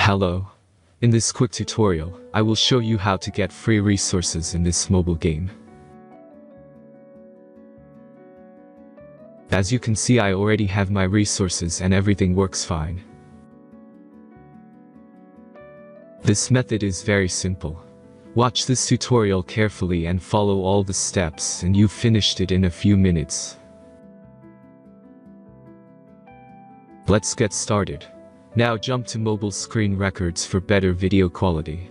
Hello. In this quick tutorial, I will show you how to get free resources in this mobile game. As you can see, I already have my resources and everything works fine. This method is very simple. Watch this tutorial carefully and follow all the steps and you've finished it in a few minutes. Let's get started. Now jump to mobile screen records for better video quality.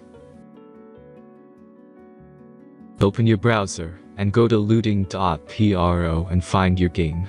Open your browser and go to looting.pro and find your game.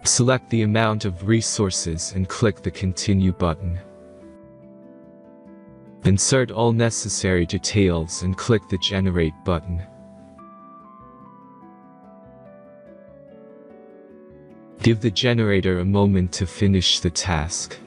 Select the amount of resources and click the Continue button. Insert all necessary details and click the Generate button. Give the generator a moment to finish the task.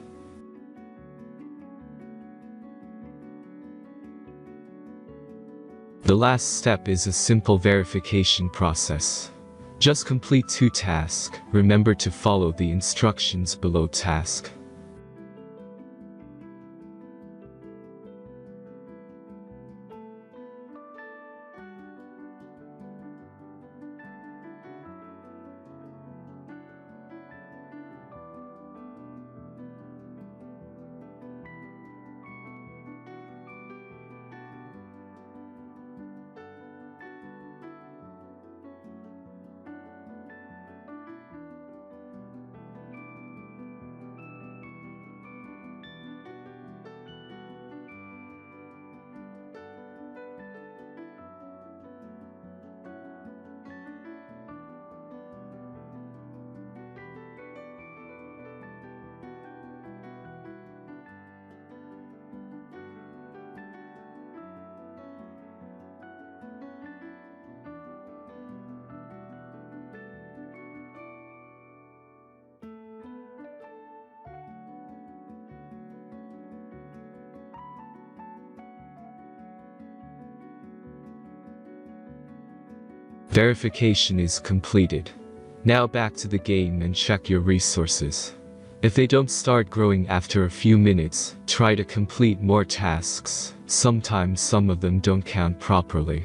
The last step is a simple verification process. Just complete 2 tasks. Remember to follow the instructions below task. Verification is completed. Now back to the game and check your resources. If they don't start growing after a few minutes, try to complete more tasks. Sometimes some of them don't count properly.